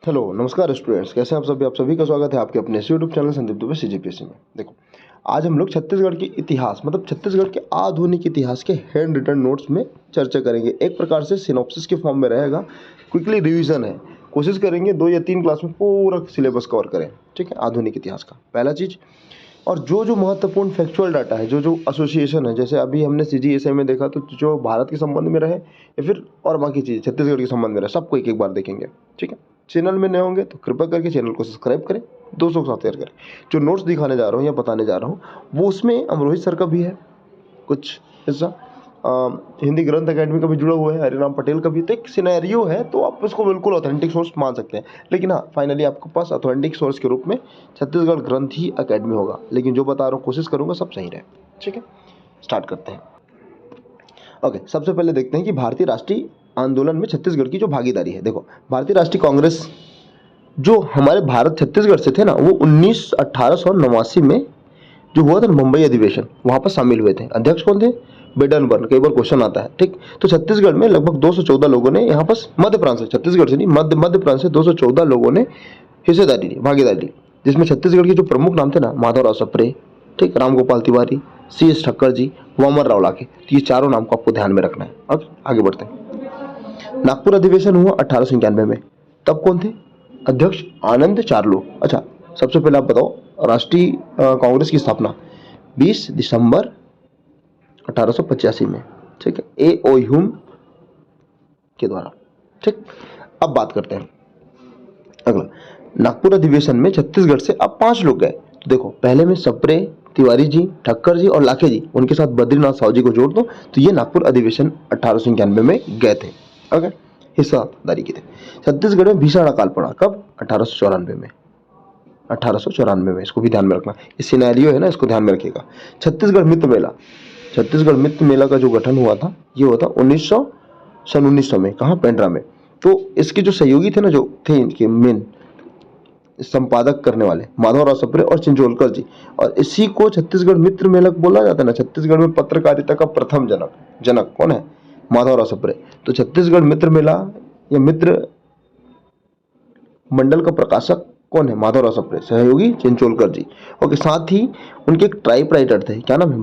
Hello नमस्कार students, कैसे हैं आप सभी का स्वागत है आपके अपने YouTube channel Sandeep Dubey CGPSC में। देखो, आज हम लोग छत्तीसगढ़ के इतिहास मतलब छत्तीसगढ़ के आधुनिक इतिहास के हैंड रिटन नोट्स में चर्चा करेंगे। एक प्रकार से सिनॉप्सिस के फॉर्म में रहेगा, क्विकली रिवीजन है। कोशिश करेंगे 2 या 3 क्लास में पूरा सिलेबस कवर करें, ठीक है, आधुनिक इतिहास का पहला चीज़। और जो महत्वपूर्ण फैक्चुअल डाटा है, जो एसोसिएशन है, जैसे अभी हमने सीजीएसए में देखा, तो जो भारत के संबंध में रहे या फिर और बाकी चीज़ छत्तीसगढ़ के संबंध में रहे, सबको एक एक बार देखेंगे, ठीक है। चैनल में नए होंगे तो कृपया करके चैनल को सब्सक्राइब करें, दोस्तों के साथ शेयर करें। जो नोट्स दिखाने जा रहा हूँ या बताने जा रहा हूँ, वो उसमें रोहित सर का भी है कुछ हिस्सा, हिंदी ग्रंथ अकेडमी का भी जुड़ा हुआ है, हरिराम पटेल का भी। तो एक सिनेरियो है, तो आप इसको बिल्कुल ऑथेंटिक सोर्स मान सकते हैं। लेकिन हाँ, फाइनली आपके पास ऑथेंटिक सोर्स के रूप में छत्तीसगढ़ ग्रंथ ही अकेडमी होगा। लेकिन जो बता रहा हूँ, कोशिश करूँगा सब सही रहे, ठीक है। स्टार्ट करते हैं। ओके, सबसे पहले देखते हैं कि भारतीय राष्ट्रीय आंदोलन में छत्तीसगढ़ की जो भागीदारी है। देखो, भारतीय राष्ट्रीय कांग्रेस जो हमारे भारत छत्तीसगढ़ से थे ना, वो 1889 में जो हुआ था मुंबई अधिवेशन, वहाँ पर शामिल हुए थे। अध्यक्ष कौन थे? बेडनबर्न। कई बार क्वेश्चन आता है, ठीक। तो छत्तीसगढ़ में लगभग 214 लोगों ने, यहाँ पर मध्य प्रांत से, छत्तीसगढ़ से नहीं, मध्य प्रांत से 214 लोगों ने हिस्सेदारी ली, भागीदारी ली। जिसमें छत्तीसगढ़ के जो प्रमुख नाम थे ना, माधवराव सप्रे, ठीक, रामगोपाल तिवारी, CS ठक्कर जी, वामन राव लाखे। तो ये चारों नाम को आपको ध्यान में रखना है। अब आगे बढ़ते हैं। नागपुर अधिवेशन हुआ 1891 में। तब कौन थे अध्यक्ष? आनंद चार्लो। अच्छा, सबसे पहले आप बताओ, राष्ट्रीय कांग्रेस की स्थापना 20 दिसंबर 1885 में, ठीक है, A.O. ह्यूम के द्वारा, ठीक। अब बात करते हैं अगला। नागपुर अधिवेशन में छत्तीसगढ़ से अब 5 लोग गए। तो देखो, पहले में सप्रे, तिवारी जी, ठक्कर जी और लाखे जी, उनके साथ बद्रीनाथ साहू जी को जोड़ दो, तो ये नागपुर अधिवेशन 1891 में गए थे। ओके, हिस्सेदारी की थे। छत्तीसगढ़ में भीषण अकाल पड़ा, कब? 1894 में। 1894 में, इसको भी ध्यान में रखना। ये सिनेरियो है ना, इसको ध्यान में रखिएगा। छत्तीसगढ़ मित्र मेला, छत्तीसगढ़ मित्र मेला का जो गठन हुआ था, ये हुआ था 1900 में। कहाँ? पेंड्रा में। तो इसके जो सहयोगी थे ना, जो थे इनके मेन संपादक करने वाले, माधवराव सप्रे और चिंचोलकर जी। और इसी को छत्तीसगढ़ मित्र मेला बोला जाता है ना। छत्तीसगढ़ में पत्रकारिता का प्रथम जनक कौन है? माधवराव सप्रे। तो छत्तीसगढ़ मित्र मेला या मित्र मंडल का प्रकाशक कौन है? माधवराव सप्रे। सहयोगी चिंचोलकर जी। और साथ ही उनके एक टाइप राइटर थे, क्या नाम है?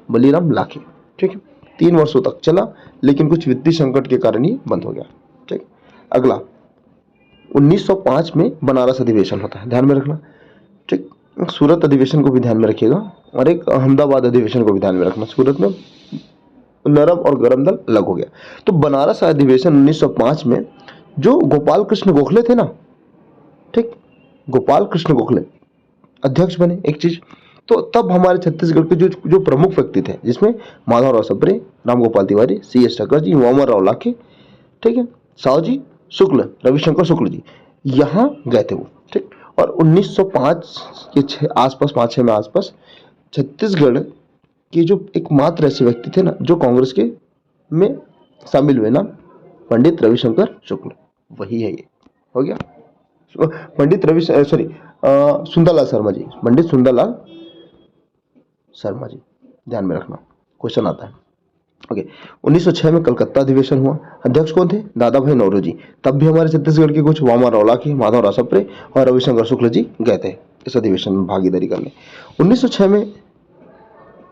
बलीराम लाखे, ठीक है। 3 वर्षों तक चला, लेकिन कुछ वित्तीय संकट के कारण ही बंद हो गया, ठीक। अगला, 1905 में बनारस अधिवेशन होता है, ध्यान में रखना, ठीक। सूरत अधिवेशन को भी ध्यान में रखिएगा, और एक अहमदाबाद अधिवेशन को भी ध्यान में रखना। सूरत में नरम और गरम दल अलग हो गया। तो बनारस अधिवेशन 1905 में जो गोपाल कृष्ण गोखले थे ना, ठीक, गोपाल कृष्ण गोखले अध्यक्ष बने। एक चीज, तो तब हमारे छत्तीसगढ़ के जो प्रमुख व्यक्ति थे, जिसमें माधवराव सप्रे, रामगोपाल तिवारी, CS ठक्कर जी, वामन राव लाखे, ठीक है, साहू जी शुक्ल, रविशंकर शुक्ल जी, यहाँ गए थे वो, ठीक। और 1905 के आसपास, 5-6 में आसपास, छत्तीसगढ़ के जो एकमात्र ऐसे व्यक्ति थे ना, जो कांग्रेस के में शामिल हुए ना, पंडित रविशंकर शुक्ल, वही है ये। हो गया। पंडित सुंदरलाल शर्मा जी, पंडित सुंदरलाल शर्मा जी, ध्यान में रखना, क्वेश्चन आता है। ओके, 1906 में कलकत्ता अधिवेशन हुआ। अध्यक्ष कौन थे? दादा भाई नौरोजी। तब भी हमारे छत्तीसगढ़ के कुछ वामन राव लाखे, माधवराव सप्रे और रविशंकर शुक्ल जी गए थे इस अधिवेशन में भागीदारी करने। 1906 में,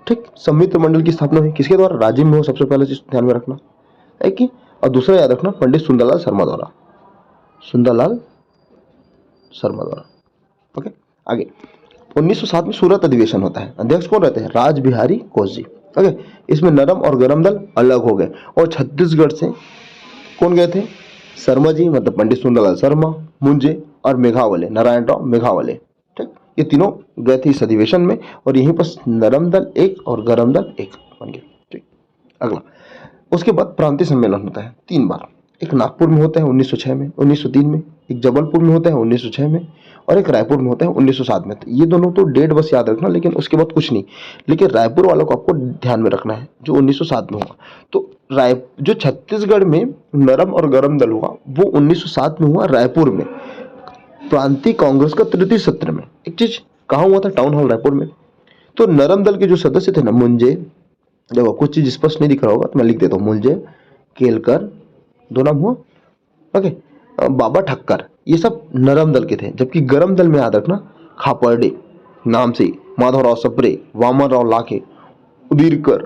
ठीक, संमित्र मंडल की स्थापना हुई। किसके द्वारा? राजीव में हो, सबसे पहले चीज ध्यान में रखना है कि, और दूसरा याद रखना, पंडित सुंदरलाल शर्मा द्वारा, सुंदरलाल शर्मा द्वारा। ओके, आगे 1907 में सूरत अधिवेशन होता है। अध्यक्ष कौन रहते हैं? राज बिहारी घोष जी। ओके, इसमें नरम और गरम दल अलग हो गए, और छत्तीसगढ़ से कौन गए थे? शर्मा जी, मतलब पंडित सुंदरलाल शर्मा, मुंजे और मेघावले, नारायण राव मेघावले, ठीक, ये तीनों गए थे इस अधिवेशन में। और यहीं पर नरम दल एक और गरम दल एक बन गए, ठीक। अगला, उसके बाद प्रांतीय सम्मेलन होता है 3 बार। एक नागपुर में होता है 1906 में, 1903 में, एक जबलपुर में होता है 1906 में, और एक रायपुर में होता है 1907 में। तो ये दोनों तो डेट बस याद रखना, लेकिन उसके बाद कुछ नहीं। लेकिन रायपुर वालों को आपको ध्यान में रखना है, जो 1907 में हुआ। तो जो छत्तीसगढ़ में नरम और गरम दल हुआ, वो 1907 में हुआ रायपुर में, प्रांतीय कांग्रेस का तृतीय सत्र में। एक चीज, कहाँ हुआ था? टाउन हॉल रायपुर में। तो नरम दल के जो सदस्य थे ना, मुंजे, देखो कुछ चीज स्पष्ट नहीं दिख रहा होगा तो मैं लिख देता हूँ, मुंजे, केलकर, दो नाम हुआ, ओके, बाबा ठक्कर, ये सब नरम दल के थे, जबकि गरम दल में याद रखना खापर्डे नाम से माधवराव सप्रे, वामनराव लाखे, उदिरकर,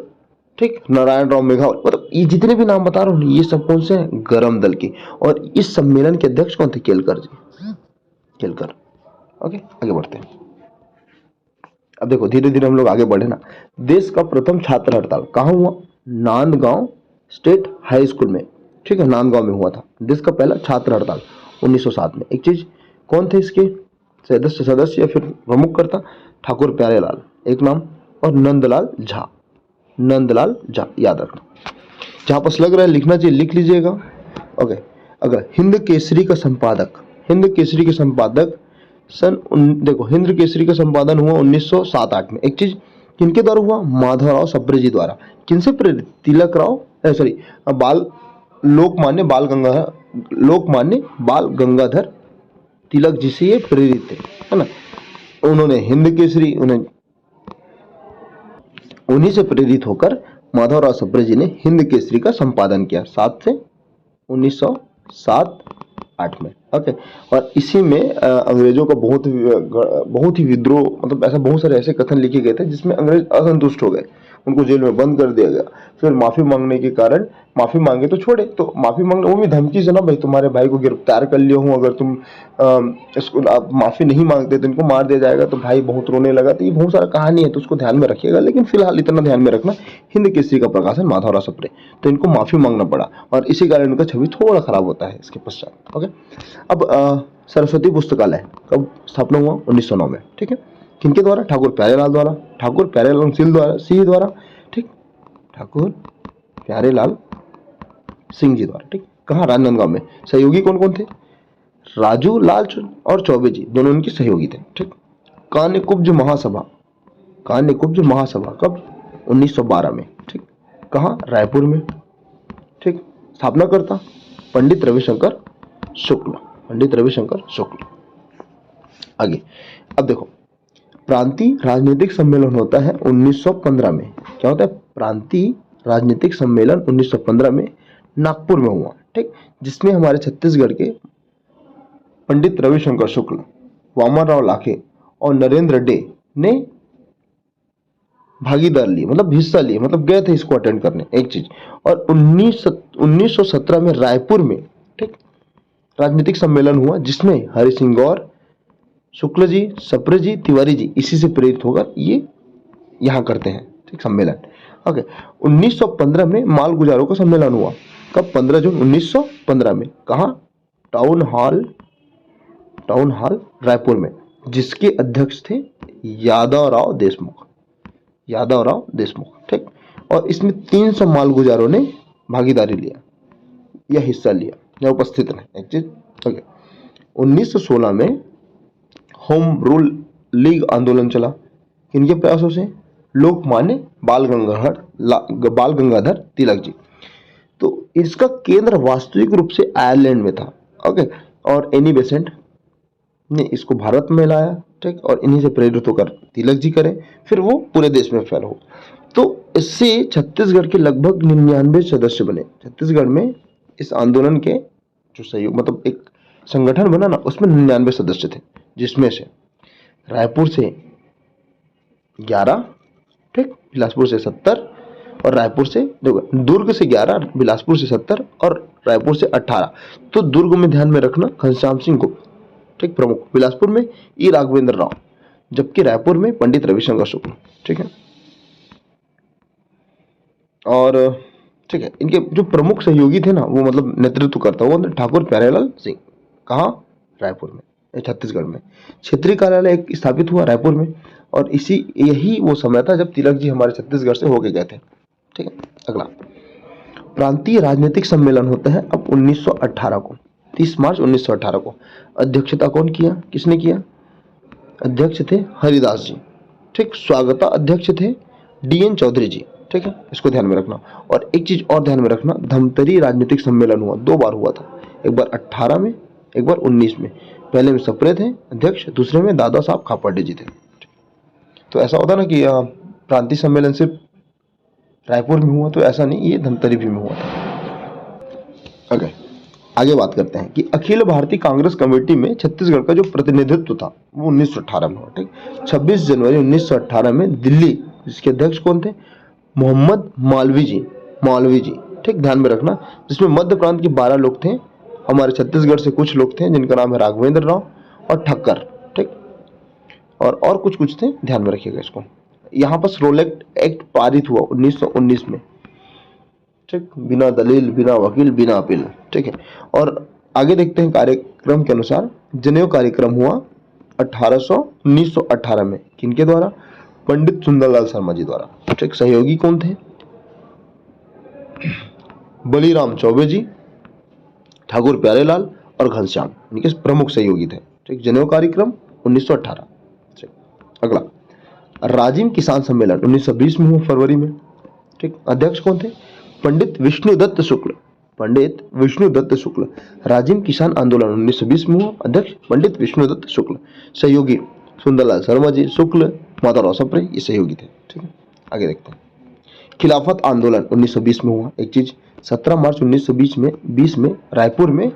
ठीक, नारायण राव मेघावत, मतलब ये जितने भी नाम बता रहा हूँ ये सब कौन से हैं, गरम दल के। और इस सम्मेलन के अध्यक्ष कौन थे, केलकर जी, केलकर। ओके, आगे बढ़ते हैं। अब देखो धीरे धीरे हम लोग आगे बढ़े ना। देश का प्रथम छात्र हड़ताल कहाँ हुआ, नांदगांव स्टेट हाई स्कूल में, ठीक है, नांदगांव में हुआ था देश का पहला छात्र हड़ताल 1907 में। एक चीज, कौन थे इसके सदस्य या फिर प्रमुख करता, ठाकुर प्यारेलाल एक नाम, और नंदलाल झा, नंदलाल झा याद रखना। जहां पर लग रहा है लिखना चाहिए लिख लीजिएगा। ओके, अगर हिंद केसरी का संपादक, हिंद केसरी के संपादक देखो हिंद केसरी का संपादन हुआ 1907-8 में। एक चीज, किनके द्वारा हुआ, माधवराव सप्रे जी द्वारा। किनसे प्रेरित, तिलक राव सॉरी बाल लोकमान्य बाल गंगाधर तिलक जी से ये प्रेरित थे, है ना। उन्होंने हिंद केसरी, उन्हीं से प्रेरित होकर माधवराव सप्रे जी ने हिंद केसरी का संपादन किया 7 से 1907-8 में। ओके, और इसी में अंग्रेजों का बहुत ही विद्रोह, मतलब ऐसा बहुत सारे ऐसे कथन लिखे गए थे जिसमें अंग्रेज असंतुष्ट हो गए, उनको जेल में बंद कर दिया गया। फिर माफी मांगने के कारण, माफी मांगे तो छोड़े, तो माफी मांगने वो भी धमकी से ना, भाई तुम्हारे भाई को गिरफ्तार कर लिया हूँ, अगर तुम इसको आप माफी नहीं मांगते तो इनको मार दिया जाएगा। तो भाई बहुत रोने लगा। तो ये बहुत सारा कहानी है, तो उसको ध्यान में रखिएगा, लेकिन फिलहाल इतना ध्यान में रखना, हिंद केसरी का प्रकाशन माधवराव सप्रे, तो इनको माफी मांगना पड़ा और इसी कारण इनका छवि थोड़ा खराब होता है इसके पश्चात। ओके, अब सरस्वती पुस्तकालय कब स्थापना हुआ, 1909 में, ठीक है। किनके द्वारा, ठाकुर प्यारेलाल द्वारा, ठाकुर प्यारेलाल सिंह द्वारा, ठीक, ठाकुर प्यारेलाल सिंह जी द्वारा, ठीक। कहाँ, राजनांदगांव में। सहयोगी कौन कौन थे, राजू लाल और चौबे जी, दोनों उनके सहयोगी थे, ठीक। कान्यकुब्ज महासभा, कान्यकुब्ज महासभा कब, 1912 में, ठीक। कहाँ, रायपुर में, ठीक। स्थापना करता पंडित रविशंकर शुक्ल, पंडित रविशंकर शुक्ल। आगे, अब देखो प्रांतीय राजनीतिक सम्मेलन होता है 1915 में। क्या होता है, प्रांतीय राजनीतिक सम्मेलन 1915 में नागपुर में हुआ, ठीक, जिसमें हमारे छत्तीसगढ़ के पंडित रविशंकर शुक्ल, वामनराव लाखे और नरेंद्र डे ने भागीदार ली, मतलब हिस्सा लिए, मतलब गए थे इसको अटेंड करने। एक चीज, और 1917 में रायपुर में, ठीक, राजनीतिक सम्मेलन हुआ जिसमें हरि सिंह गौर, शुक्ल जी, सप्रे जी, तिवारी जी इसी से प्रेरित होकर ये यहाँ करते हैं, ठीक, सम्मेलन। ओके, 1915 में माल गुजारों का सम्मेलन हुआ कब, 15 जून 1915 में। कहाँ, टाउन हॉल रायपुर में, जिसके अध्यक्ष थे यादवराव देशमुख, ठीक। और इसमें 300 माल गुजारों ने भागीदारी लिया या हिस्सा लिया या उपस्थित रहे। एक चीज, ओके, 1916 में होम रूल लीग आंदोलन चला, किनके प्रयासों से, लोकमान्य बाल गंगाधर तिलक जी। तो इसका केंद्र वास्तविक रूप से आयरलैंड में था। ओके, और एनी बेसेंट ने इसको भारत में लाया, ठीक, और इन्हीं से प्रेरित होकर तिलक जी करें, फिर वो पूरे देश में फैल हो। तो इससे छत्तीसगढ़ के लगभग 99 सदस्य बने। छत्तीसगढ़ में इस आंदोलन के जो सहयोग, मतलब एक संगठन बना ना, उसमें 99 सदस्य थे, जिसमें से रायपुर से 11, ठीक, बिलासपुर से 70 और रायपुर से, देखो दुर्ग से 11, बिलासपुर से 70 और रायपुर से 18। तो दुर्ग में ध्यान में रखना घनश्याम सिंह गुप्त, ठीक, प्रमुख। बिलासपुर में ई राघवेंद्र राव, जबकि रायपुर में पंडित रविशंकर शुक्ल, ठीक है। और ठीक है, इनके जो प्रमुख सहयोगी थे ना, वो मतलब नेतृत्व करता वो ठाकुर प्यारेलाल सिंह। कहाँ, रायपुर में, छत्तीसगढ़ में। क्षेत्रीय कार्यालय एक स्थापित हुआ रायपुर में, और यही वो समय था जब तिलक जी हमारे छत्तीसगढ़ से होके गए थे, ठीक है। अगला, प्रांतीय राजनीतिक सम्मेलन होता है अब 1918 को, 30 मार्च 1918 को। अध्यक्षता कौन किया, किसने किया, अध्यक्ष थे हरिदास जी, ठीक। स्वागता अध्यक्ष थे DN चौधरी जी, ठीक है, इसको ध्यान में रखना। और एक चीज और ध्यान में रखना, धमतरी राजनीतिक सम्मेलन हुआ, 2 बार हुआ था, एक बार 18 में, एक बार 19 में। पहले में सप्रे थे अध्यक्ष, दूसरे में दादा साहब खापर्डे जी थे। तो ऐसा होता ना कि प्रांतीय सम्मेलन सिर्फ रायपुर में हुआ, तो ऐसा नहीं, ये धमतरी भी में हुआ था। ओके, आगे बात करते हैं कि अखिल भारतीय कांग्रेस कमेटी में छत्तीसगढ़ का जो प्रतिनिधित्व था वो 1918 में हुआ। ठीक, 26 जनवरी 1918 में दिल्ली, जिसके अध्यक्ष कौन थे? मोहम्मद मौलवी जी। ठीक, ध्यान में रखना, जिसमें मध्य प्रांत के 12 लोग थे, हमारे छत्तीसगढ़ से कुछ लोग थे जिनका नाम है राघवेंद्र राव और ठक्कर। ठीक, और कुछ थे, ध्यान में रखिएगा इसको। यहाँ पर रोलेक्ट एक्ट पारित हुआ 1919 में। ठीक, बिना दलील, बिना वकील, बिना अपील। ठीक है, और आगे देखते हैं कार्यक्रम के अनुसार जनेऊ कार्यक्रम हुआ 1918 में। किनके द्वारा? पंडित सुंदरलाल शर्मा जी द्वारा। ठीक, सहयोगी कौन थे? बलीराम चौबे जी, ठाकुर प्यारेलाल और घनश्याम, इनके प्रमुख सहयोगी थे। ठीक, जनेऊ कार्यक्रम 1918। ठीक, अगला राजिम किसान सम्मेलन 1920 में हुआ, फरवरी में। ठीक, अध्यक्ष कौन थे? पंडित विष्णुदत्त शुक्ल। राजिम किसान आंदोलन 1920 में हुआ, अध्यक्ष पंडित विष्णुदत्त शुक्ल। सहयोगी सुंदरलाल शर्मा जी, शुक्ल, माधवराव सप्रे, ये सहयोगी थे। ठीक है, आगे देखते हैं। खिलाफत आंदोलन 1920 में हुआ। एक चीज, 17 मार्च 1920 में रायपुर में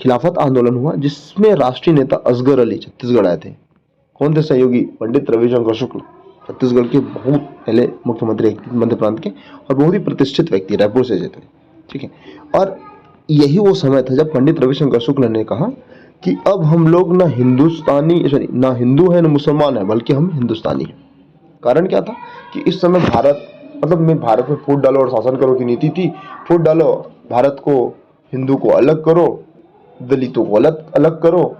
खिलाफत आंदोलन हुआ, जिसमें राष्ट्रीय नेता असगर अली छत्तीसगढ़ आए थे। कौन थे सहयोगी? पंडित रविशंकर शुक्ल, छत्तीसगढ़ के बहुत पहले मुख्यमंत्री मध्य प्रांत के और बहुत ही प्रतिष्ठित व्यक्ति, रायपुर से थे। ठीक है, और यही वो समय था जब पंडित रविशंकर शुक्ल ने कहा कि अब हम लोग ना हिंदू है ना मुसलमान है, बल्कि हम हिंदुस्तानी हैं। कारण क्या था कि इस समय भारत में फूट डालो और शासन करो की नीति थी। फूट डालो, भारत को, हिंदू को अलग करो, दलितों को अलग करो,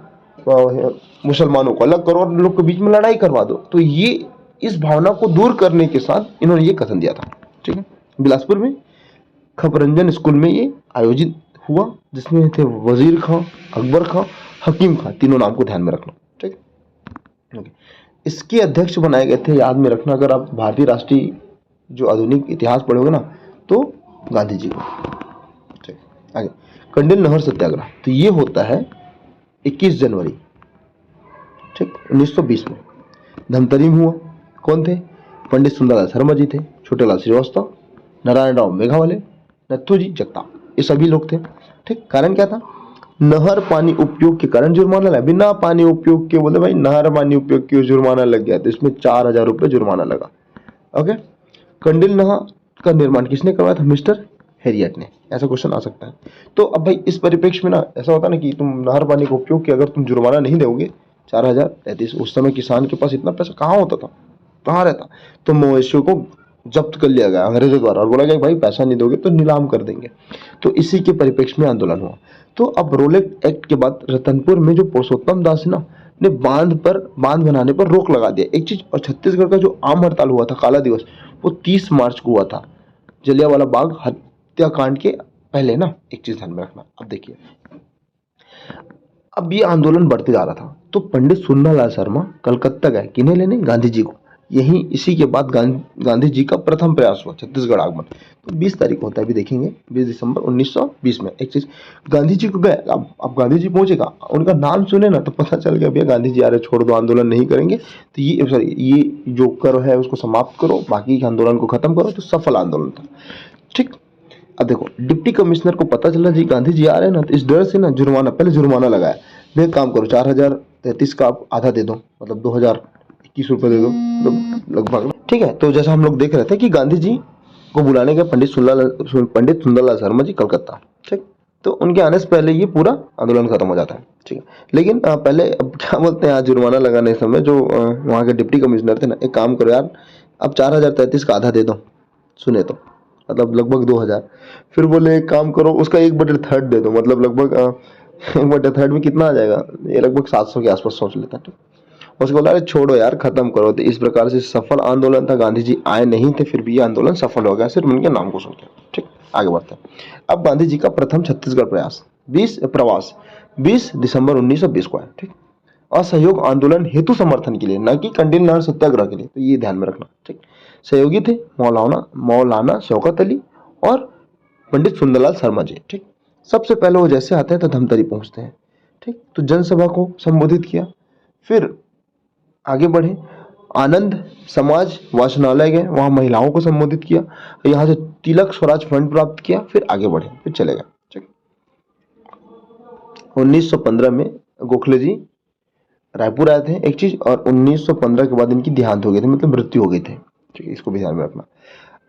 मुसलमानों को अलग करो और लोग के बीच में लड़ाई करवा दो। तो ये इस भावना को दूर करने के साथ इन्होंने ये कथन दिया था। ठीक है, बिलासपुर में खपरंजन स्कूल में ये आयोजित हुआ, जिसमें थे वजीर खां, अकबर खां, हकीम खां, तीनों नाम को ध्यान में रखना। ठीक है, इसके अध्यक्ष बनाए गए थे, याद में रखना, अगर आप भारतीय राष्ट्रीय जो आधुनिक इतिहास पढ़ोगे ना, तो गांधी जी को। ठीक, आगे कंडेल नहर सत्याग्रह, तो ये होता है 21 जनवरी, ठीक, 1920 में। धमतरी में हुआ। कौन थे? पंडित सुंदरलाल शर्मा जी थे, छोटेलाल श्रीवास्तव, नारायण राव मेघावाले, नथुजी जगताप, ये सभी लोग थे। ठीक, कारण क्या था? नहर पानी उपयोग के कारण जुर्माना लगा। बिना पानी उपयोग के, बोले भाई नहर पानी उपयोग के जुर्माना लग गया, तो इसमें 4000 रुपये जुर्माना लगा। ओके, कंडेल नहर का निर्माण किसने करवाया था? मिस्टर हैरियट ने। ऐसा क्वेश्चन आ सकता है। तो अब भाई इस परिप्रेक्ष्य में ना ऐसा होता है ना कि तुम नहर पानी का उपयोग के अगर तुम जुर्माना नहीं दोगे 4033, उस समय किसान के पास इतना पैसा कहाँ होता था, कहाँ रहता? तो मवेशियों को जब्त कर लिया गया अंग्रेजों द्वारा और बोला गया भाई पैसा नहीं दोगे तो नीलाम कर देंगे। तो इसी के परिप्रेक्ष्य में आंदोलन हुआ। तो अब रोलेट एक्ट के बाद रतनपुर में जो पुरुषोत्तम दास है ना, ने बांध बनाने पर रोक लगा दिया। एक चीज, और छत्तीसगढ़ का जो आम हड़ताल हुआ था, काला दिवस, वो 30 मार्च को हुआ था, जलियांवाला बाग हत्याकांड के पहले ना। एक चीज ध्यान में रखना। अब देखिए, अब ये आंदोलन बढ़ते जा रहा था, तो पंडित सुंदरलाल शर्मा कलकत्ता गए, किन्हें लेने? गांधी जी को। यही इसी के बाद गांधी जी का प्रथम प्रयास हुआ छत्तीसगढ़ आगमन। तो 20 तारीख होता है, अभी देखेंगे, 20 दिसंबर 1920 में। एक चीज, गांधी जी को गए, अब गांधी जी पहुंचेगा, उनका नाम सुने ना तो पता चल गया भैया गांधी जी आ रहे, छोड़ दो, आंदोलन नहीं करेंगे। तो ये जो कर है उसको समाप्त करो, बाकी के आंदोलन को खत्म करो। तो सफल आंदोलन था। ठीक, अब देखो, डिप्टी कमिश्नर को पता चला जी गांधी जी आ रहे हैं ना, तो इस डर से ना पहले जुर्माना लगाया। भैया काम करो, 4033 का आप आधा दे दो, मतलब 2021 रुपये दे दो, लगभग। ठीक है, तो जैसा हम लोग देख रहे थे कि गांधी जी को बुलाने गए पंडित सुंदरलाल शर्मा जी कलकत्ता। ठीक, तो उनके आने से पहले ये पूरा आंदोलन खत्म हो जाता है। ठीक है, लेकिन पहले अब क्या बोलते हैं, आज जुर्माना लगाने के समय जो वहाँ के डिप्टी कमिश्नर थे ना, एक काम करो यार, अब 4033 का आधा दे दो, सुने तो, मतलब लगभग 2000। फिर बोले एक काम करो, उसका 1/3 दे दो, मतलब लगभग 1/3 में कितना आ जाएगा, ये लगभग 700 के आसपास सोच लेता है। उसको बोला अरे छोड़ो यार, खत्म करो। तो इस प्रकार से सफल आंदोलन था। गांधी जी आए नहीं थे, फिर भी ये आंदोलन सफल हो गया, सिर्फ उनके नाम को सुन के। ठीक, आगे बढ़ते हैं। अब गांधी जी का प्रथम छत्तीसगढ़ प्रवास 20 दिसंबर 1920 को है। ठीक, असहयोग आंदोलन हेतु समर्थन के लिए, न कि कंडेल नहर सत्याग्रह के लिए, तो ये ध्यान में रखना। ठीक, सहयोगी थे मौलाना शौकत अली और पंडित सुंदरलाल शर्मा जी। ठीक, सबसे पहले वो जैसे आते हैं तो धमतरी पहुंचते हैं। ठीक, तो जनसभा को संबोधित किया, फिर आगे बढ़े, आनंद समाज वाचनालय गए, वहां महिलाओं को संबोधित किया, यहाँ से तिलक स्वराज फंड प्राप्त किया, फिर आगे बढ़े, फिर चले गए। ठीक, 1915 में गोखले जी रायपुर आए थे एक चीज, और 1915 के बाद इनकी देहांत हो गई थी, मतलब मृत्यु हो गई थी। ठीक है, इसको भी ध्यान में रखना।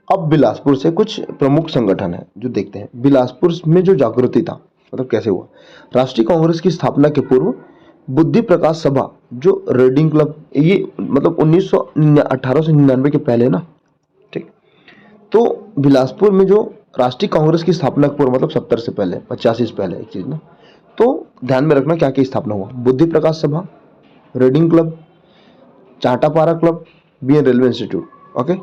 अब बिलासपुर से कुछ प्रमुख संगठन है जो देखते हैं। बिलासपुर में जो जागृति था, मतलब कैसे हुआ। राष्ट्रीय कांग्रेस की स्थापना के पूर्व बुद्धि प्रकाश सभा, जो रीडिंग क्लब, ये मतलब 1899 के पहले ना। ठीक, तो बिलासपुर में जो राष्ट्रीय कांग्रेस की स्थापना के पूर्व, मतलब 70 से पहले, 85 से पहले एक चीज ना, तो ध्यान में रखना क्या क्या स्थापना हुआ। Buddhi Prakash Sabha, reading club, Chatapara club, B N railway institute. Okay,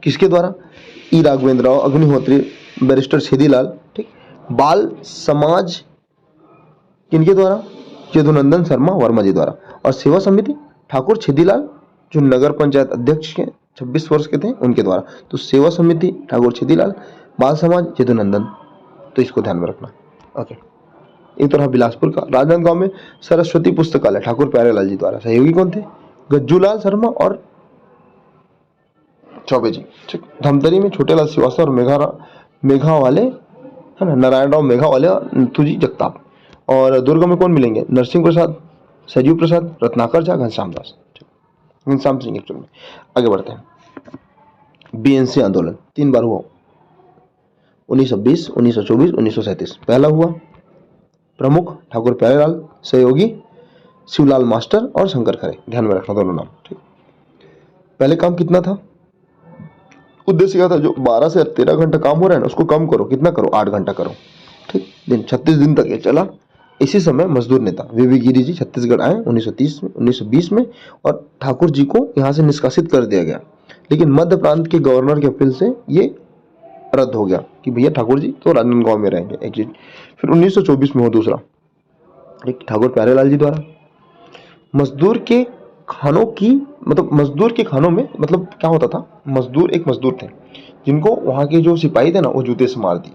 किसके द्वारा? E Raghavendra Rao, Agnihotri, barrister Chhedilal. ठीक, बाल समाज किनके द्वारा? यदुनंदन शर्मा वर्मा जी द्वारा। और सेवा समिति ठाकुर छेदीलाल, जो नगर पंचायत अध्यक्ष के 26 वर्ष के थे, उनके द्वारा। तो सेवा समिति ठाकुर छेदीलाल, बाल समाज यदुनंदन, तो इसको ध्यान में रखना। ओके, एक तो रहा बिलासपुर का। राजनांदगांव में सरस्वती पुस्तकालय ठाकुर प्यारेलाल जी द्वारा। सहयोगी कौन थे? गज्जूलाल शर्मा और चौबे जी। ठीक, धमतरी में छोटेलाल श्रीवास्तव और मेघा वाले, है ना, नारायण राव मेघा वाले और नथुजी जगताप। और दुर्ग में कौन मिलेंगे? नरसिंह प्रसाद, सरयू प्रसाद, रत्नाकर झा, घनश्याम दास, घनश्याम सिंह एक्चुअल में। आगे बढ़ते हैं। बीएनसी आंदोलन 3 बार हुआ, 1920, 1924, 1937। पहला हुआ प्रमुख ठाकुर प्यारेलाल, सहयोगी शिवलाल मास्टर और शंकर खरे। ध्यान में रखना दोनों नाम। ठीक, पहले काम कितना था? उद्देश्य क्या था? जो 12 से 13 घंटा काम हो रहा है ना, उसको कम करो। कितना करो? 8 घंटा करो। ठीक, दिन 36 दिन तक ये चला। इसी समय मजदूर नेता वीवी गिरी जी छत्तीसगढ़ आए 1930 में, 1920 में, और ठाकुर जी को यहाँ से निष्कासित कर दिया गया। लेकिन मध्य प्रांत के गवर्नर के अपील से ये रद्द हो गया कि भैया ठाकुर जी तो राजनांदगांव में रहेंगे, एक चीज। फिर 1924 में हुआ दूसरा, एक ठाकुर प्यारेलाल जी द्वारा। मजदूर के खानों की, मतलब मजदूर के खानों में, मतलब क्या होता था, मजदूर एक मजदूर थे जिनको वहां के जो सिपाही थे ना, वो जूते से मार दिए,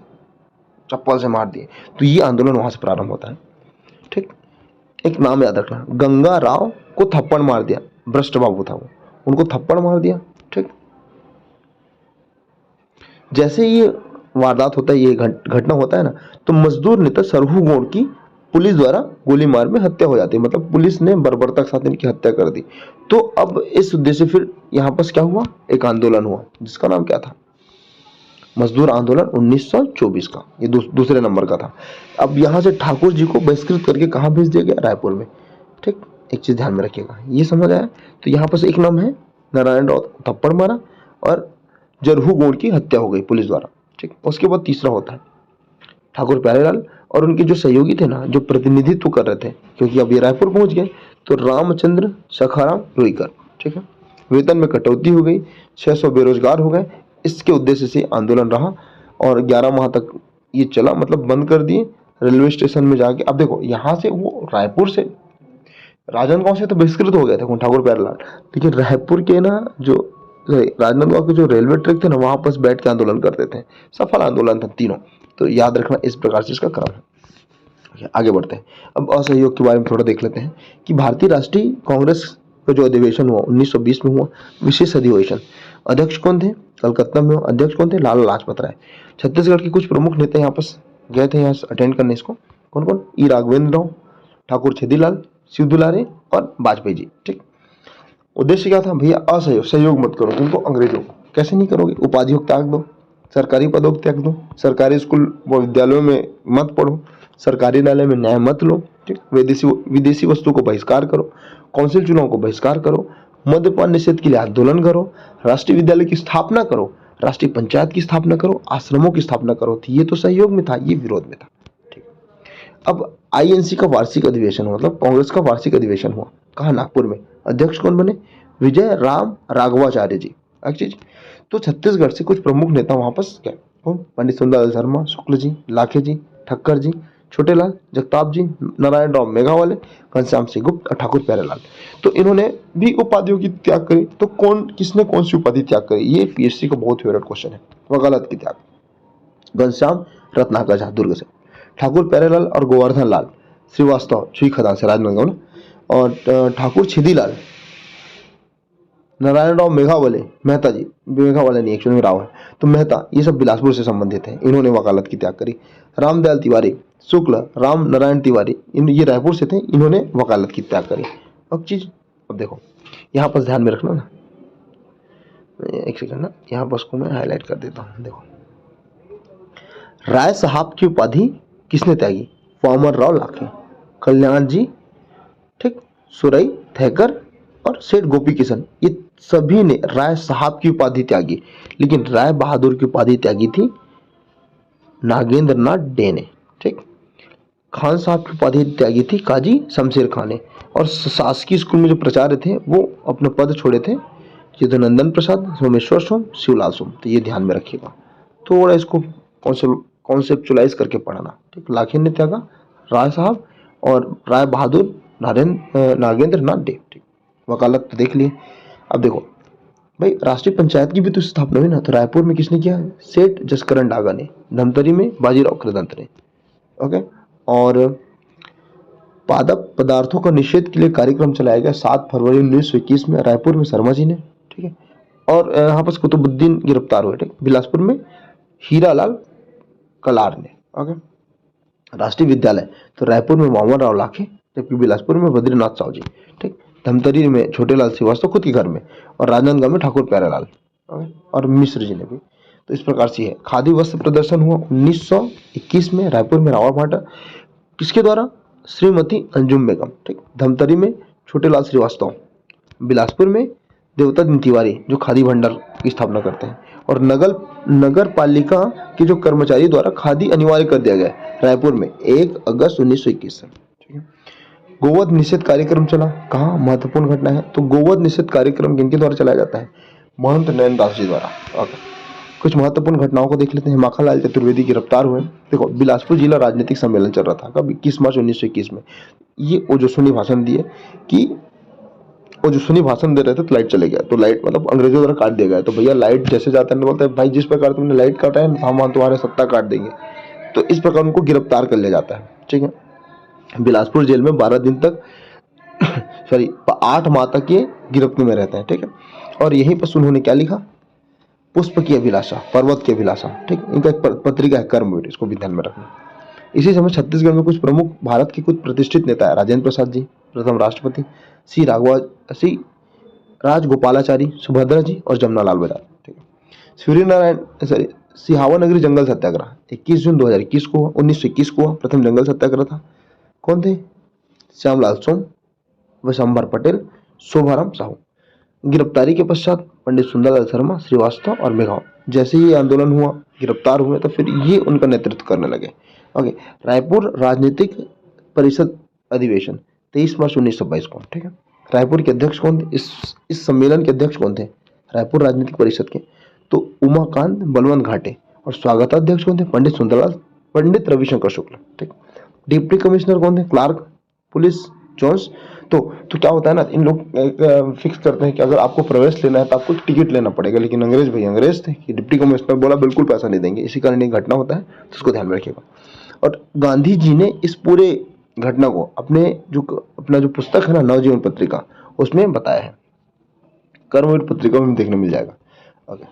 चप्पल से मार दिए। तो ये आंदोलन वहां से प्रारंभ होता है। ठीक, एक नाम याद रखना, गंगा राव को थप्पड़ मार दिया। भ्रष्ट बाबू था वो, उनको थप्पड़ मार दिया। ठीक, जैसे ये वारदात होता है, ये घटना होता है ना, तो मजदूर नेता सरहू गोड़ की पुलिस द्वारा गोली मार में हत्या हो जाती है। मतलब पुलिस ने बर्बरता के साथ इनकी हत्या कर दी। तो अब इस उद्देश्य से फिर यहाँ पर क्या हुआ? एक आंदोलन हुआ जिसका नाम क्या था? मजदूर आंदोलन 1924 का। ये दूसरे नंबर का था। अब यहाँ से ठाकुर जी को बहिष्कृत करके कहाँ भेज दिया गया? रायपुर में। ठीक, एक चीज ध्यान में रखिएगा, ये समझ आया? तो यहाँ पर एक नाम है नारायण राव, थप्पड़ मारा, और जरहू गोड़ की हत्या हो गई पुलिस द्वारा। ठीक, उसके बाद तीसरा होता है ठाकुर प्यारेलाल और उनके जो सहयोगी थे ना, जो प्रतिनिधित्व कर रहे थे, क्योंकि अब ये रायपुर पहुंच गए, तो रामचंद्र सखाराम रुईकर। ठीक है, वेतन में कटौती हो गई, 600 बेरोजगार हो गए। इसके उद्देश्य से आंदोलन रहा और 11 माह तक ये चला, मतलब बंद कर दिए। रेलवे स्टेशन में जाके, अब देखो यहाँ से वो रायपुर से, राजनांदगांव से तो बहिष्कृत हो गए थे ठाकुर प्यारेलाल, लेकिन रायपुर के ना जो राजनांदगांव के जो रेलवे ट्रैक थे ना, वहां पर बैठ के आंदोलन करते थे। सफल आंदोलन था तीनों। तो याद रखना, इस प्रकार से इसका क्रम है। आगे बढ़ते हैं। अब असहयोग के बारे में थोड़ा देख लेते हैं कि भारतीय राष्ट्रीय कांग्रेस का जो अधिवेशन हुआ 1920 में हुआ, विशेष अधिवेशन। अध्यक्ष कौन थे? कलकत्ता में अध्यक्ष कौन थे? लाला लाजपत राय। छत्तीसगढ़ के कुछ प्रमुख नेता यहाँ पर गए थे, यहाँ अटेंड करने इसको। कौन कौन? ई राघवेंद्र राव, ठाकुर छेदीलाल, शिव दुलारे और वाजपेयी जी। ठीक, उद्देश्य क्या था भैया? असहयोग, सहयोग मत करो उनको, अंग्रेजों को। कैसे नहीं करोगे? उपाधियों को त्याग दो, सरकारी पदों को त्याग दो, सरकारी स्कूल व विद्यालयों में मत पढ़ो, सरकारी न्यायालय में न्याय मत लो। ठीक, विदेशी वस्तु को बहिष्कार करो, काउंसिल चुनाव को बहिष्कार करो, मद्यपान निषेध के लिए आंदोलन करो, राष्ट्रीय विद्यालय की स्थापना करो, राष्ट्रीय पंचायत की स्थापना करो, आश्रमों की स्थापना करो। तो ये तो सहयोग में था, ये विरोध में था। ठीक, अब आईएनसी का वार्षिक अधिवेशन, मतलब कांग्रेस का वार्षिक अधिवेशन हुआ। कहा? नागपुर में। अध्यक्ष कौन बने? विजय राम राघवाचार्य जी। चीज, तो छत्तीसगढ़ से कुछ प्रमुख नेता वहां पर गए। कौन? पंडित सुंदरलाल शर्मा, शुक्ल जी, लाखे जी, ठक्कर जी, छोटेलाल, जगताप जी, नारायण राव मेघावाले, घनश्याम सिंह गुप्त और ठाकुर प्यारेलाल। तो इन्होंने भी उपाधियों की त्याग करी। तो किसने कौन सी उपाधि त्याग करी? ये पीएससी का बहुत फेवरेट क्वेश्चन है। वकालत की त्याग। घनश्याम रत्नाकर झा दुर्ग से, ठाकुर प्यारेलाल और गोवर्धन लाल श्रीवास्तव छुई खदान से, राजनांदगांव, और ठाकुर छेदीलाल नारायण राव मेघावले, मेहता जी, मेघावले नहीं एक्चुअली में राव है, तो मेहता, ये सब बिलासपुर से संबंधित हैं, इन्होंने वकालत की त्याग करी। रामदयाल तिवारी, शुक्ल, राम नारायण तिवारी, इन ये रायपुर से थे, इन्होंने वकालत की त्याग करी। अब देखो यहाँ पर ध्यान में रखना ना, एक सेकंड ना, यहाँ पर उसको मैं हाईलाइट कर देता हूँ। देखो, राय साहब की उपाधि किसने त्यागी? वामन राव लाखे, कल्याण जी, ठीक, सुरई थेकर और सेठ गोपी किशन, ये सभी ने राय साहब की उपाधि त्यागी, लेकिन राय बहादुर की उपाधि त्यागी थी नागेंद्र नाथ डे ने। ठीक, खान साहब की उपाधि त्यागी थी काजी शमशेर खान ने, और शासकीय स्कूल में जो प्राचार्य थे वो अपने पद छोड़े थे चिदानंदन प्रसाद, सोमेश्वर सोम, शिवलाल सोम। तो ये ध्यान में रखिएगा, थोड़ा इसको कॉन्सेप्चुलाइज करके पढ़ना। ठीक, लाखेन ने त्यागा, राय साहब और राय बहादुर नागेंद्र नाथ डे। ठीक, वकालत तो देख लिए। अब देखो भाई, राष्ट्रीय पंचायत की भी तो स्थापना हुई ना, तो रायपुर में किसने किया? सेठ जसकरण डागा ने, धमतरी में बाजीराव कृदंत ने। ओके, और पादप पदार्थों का निषेध के लिए कार्यक्रम चलाया गया 7 फरवरी 1921 में रायपुर में, शर्मा जी ने। ठीक है, और यहाँ पर कुतुबुद्दीन गिरफ्तार हुए। ठीक, बिलासपुर में हीरालाल कलार ने। ओके, राष्ट्रीय विद्यालय तो रायपुर में वामन राव लाखे, जबकि बिलासपुर में बद्रीनाथ साहू जी। ठीक, धमतरी में छोटेलाल श्रीवास्तव खुद के घर में, और राजनांदगांव में ठाकुर प्यारेलाल, और मिश्र जी ने भी। तो इस प्रकार से है। खादी वस्त्र प्रदर्शन हुआ 1921 में रायपुर में, रावण भाटा, किसके द्वारा? श्रीमती अंजुम बेगम। ठीक, धमतरी में छोटेलाल श्रीवास्तव, बिलासपुर में देवता दिन तिवारी जो खादी भंडार की स्थापना करते हैं, और नगर पालिका के जो कर्मचारी द्वारा खादी अनिवार्य कर दिया गया रायपुर में 1 अगस्त 1921 से। ठीक है, गोवध निषेध कार्यक्रम चला, कहाँ? महत्वपूर्ण घटना है। तो गोवध निषेध कार्यक्रम किनके द्वारा चलाया जाता है? महंत नैनदास जी द्वारा। ओके, कुछ महत्वपूर्ण घटनाओं को देख लेते हैं। माखनलाल चतुर्वेदी गिरफ्तार हुए। देखो, बिलासपुर जिला राजनीतिक सम्मेलन चल रहा था कब? 21 मार्च 1921 में। ये ओजस्वी भाषण दिए कि ओजस्वी भाषण दे रहे थे तो लाइट चले गया, तो लाइट मतलब अंग्रेजों द्वारा काट दिया गया। तो भैया लाइट जैसे जाता है बोलता है भाई जिस प्रकार तुमने लाइट काटा है हम तुम्हारे सत्ता काट देंगे। तो इस प्रकार उनको गिरफ्तार कर लिया जाता है। ठीक है, बिलासपुर जेल में 12 दिन तक सॉरी 8 माह तक ये गिरफ्त में रहते हैं। ठीक है, और यहीं पर उन्होंने क्या लिखा? पुष्प की अभिलाषा, पर्वत की अभिलाषा। ठीक, इनका एक पत्रिका है कर्मवीर, इसको भी ध्यान में रखना। इसी समय छत्तीसगढ़ में कुछ प्रमुख भारत के कुछ प्रतिष्ठित नेता है। राजेंद्र प्रसाद जी प्रथम राष्ट्रपति, सी राजगोपालाचारी, सुभद्रा जी और जमनालाल बजाज। ठीक है, सिहावा नगरी जंगल सत्याग्रह 21 जून 2021 को हुआ, 1921 को हुआ। प्रथम जंगल सत्याग्रह था। कौन थे? श्यामलाल सोम, विशंबर पटेल, शोभाराम साहू। गिरफ्तारी के पश्चात पंडित सुंदरलाल शर्मा, श्रीवास्तव और मेघाव जैसे ही आंदोलन हुआ, गिरफ्तार हुए, तो फिर ये उनका नेतृत्व करने लगे। ओके, रायपुर राजनीतिक परिषद अधिवेशन 23 मार्च 1922 को। ठीक है, रायपुर के अध्यक्ष कौन थे? इस सम्मेलन के अध्यक्ष कौन थे रायपुर राजनीतिक परिषद के? तो उमाकांत बलवंत घाटे। और स्वागताध्यक्ष कौन थे? पंडित रविशंकर शुक्ल। ठीक, डिप्टी कमिश्नर कौन थे? Clarke police Johns. तो क्या होता है ना, इन लोग फिक्स करते हैं कि अगर आपको प्रवेश लेना है तो आपको टिकट लेना पड़ेगा, लेकिन अंग्रेज थे कि डिप्टी कमिश्नर बोला बिल्कुल पैसा नहीं देंगे। इसी कारण एक घटना होता है, तो उसको ध्यान में रखिएगा। और गांधी जी ने इस पूरे घटना को अपना जो पुस्तक है ना, नवजीवन पत्रिका, उसमें बताया है। कर्मवीर पत्रिका में देखने मिल जाएगा। ओके,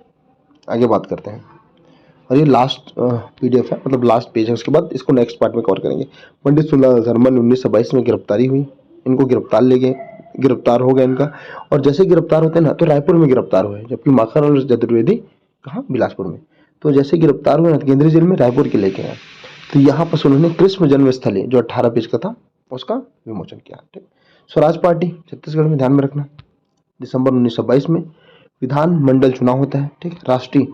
आगे बात करते हैं। और ये लास्ट PDF है, मतलब लास्ट पेज है। उसके बाद इसको नेक्स्ट पार्ट में कवर करेंगे। पंडित सुंदरलाल शर्मा 1922 में गिरफ्तारी हुई, इनको गिरफ्तार हो गया इनका। और जैसे गिरफ्तार होते हैं ना, तो रायपुर में गिरफ्तार हुए, जबकि माखनलाल चतुर्वेदी कहाँ? बिलासपुर में। तो जैसे गिरफ्तार हुए ना, केंद्रीय जेल में रायपुर के लेके आए। तो यहाँ पर उन्होंने कृष्ण जन्मस्थली जो 18 पेज का था उसका विमोचन किया। ठीक, स्वराज पार्टी छत्तीसगढ़ में ध्यान में रखना, दिसंबर 1922 में विधानमंडल चुनाव होता है। ठीक, राष्ट्रीय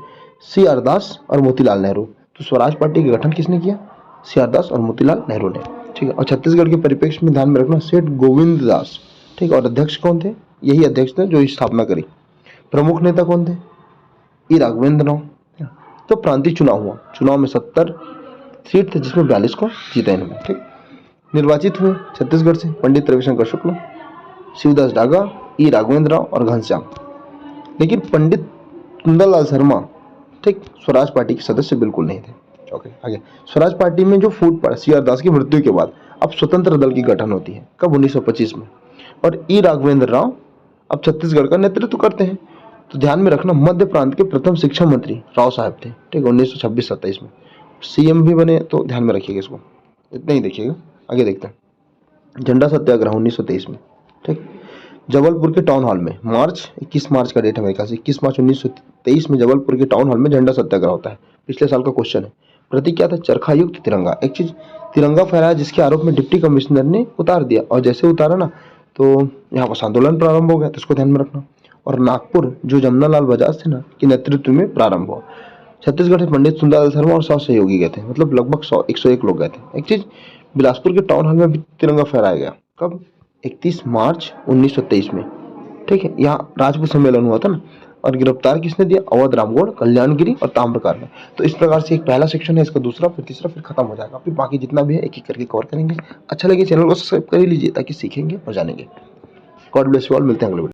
CR दास और मोतीलाल नेहरू। तो स्वराज पार्टी का गठन किसने किया? CR दास और मोतीलाल नेहरू ने। ठीक है, और छत्तीसगढ़ के परिप्रेक्ष्य में ध्यान में रखना, सेठ गोविंद दास। ठीक, और अध्यक्ष कौन थे? यही अध्यक्ष थे जो स्थापना करी। प्रमुख नेता कौन थे? ई राघवेंद्र राव। तो प्रांतीय चुनाव हुआ, चुनाव में 70 सीट थे, जिसमें 42 को जीता इन्होंने। ठीक, निर्वाचित हुए छत्तीसगढ़ से पंडित रविशंकर शुक्ल, शिवदास डागा, ई राघवेंद्र राव और घनश्याम। लेकिन पंडित सुंदरलाल शर्मा, ठीक, स्वराज पार्टी के सदस्य बिल्कुल नहीं थे। ओके, आगे स्वराज पार्टी में जो फूट पड़ा CR दास की मृत्यु के बाद अब स्वतंत्र दल की गठन होती है। कब? 1925 में। और ई राघवेंद्र राव अब छत्तीसगढ़ का नेतृत्व करते हैं। तो ध्यान में रखना, मध्य प्रांत के प्रथम शिक्षा मंत्री राव साहब थे, ठीक है, 1926-27 में। सीएम भी बने, तो ध्यान में रखिएगा इसको, इतना ही देखिएगा। आगे देखते हैं, झंडा सत्याग्रह 1923 में, ठीक। जबलपुर के टाउन हॉल में 21 मार्च का डेट है मेरे ख्याल से, 21 मार्च 1923 में जबलपुर के टाउन हॉल में झंडा सत्याग्रह होता है। पिछले साल का क्वेश्चन है। प्रतीक क्या था? चरखा युक्त तिरंगा। एक चीज, तिरंगा फहराया जिसके आरोप में डिप्टी कमिश्नर ने उतार दिया, और जैसे उतारा ना तो यहाँ पर आंदोलन प्रारंभ हो गया, तो इसको ध्यान में रखना। और नागपुर जो जमनालाल बजाज थे ना के नेतृत्व में प्रारंभ हुआ। छत्तीसगढ़ से पंडित सुंदरलाल शर्मा और 100 सहयोगी गए थे, मतलब लगभग 101 लोग गए थे। एक चीज, बिलासपुर के टाउन हॉल में भी तिरंगा फहराया गया। कब? 31 मार्च 1923 में, ठीक है। यहाँ राजपूत सम्मेलन हुआ था ना। और गिरफ्तार किसने दिया? अवध रामगढ़, कल्याणगिरी और ताम्रकार ने। तो इस प्रकार से एक पहला सेक्शन है, इसका दूसरा, फिर तीसरा, फिर खत्म हो जाएगा। फिर बाकी जितना भी है एक एक करके कवर करेंगे। अच्छा लगे चैनल को सब्सक्राइब कर ही लीजिए, ताकि सीखेंगे और जानेंगे। गॉड ब्लेस यू ऑल, मिलते हैं अगले वीडियो।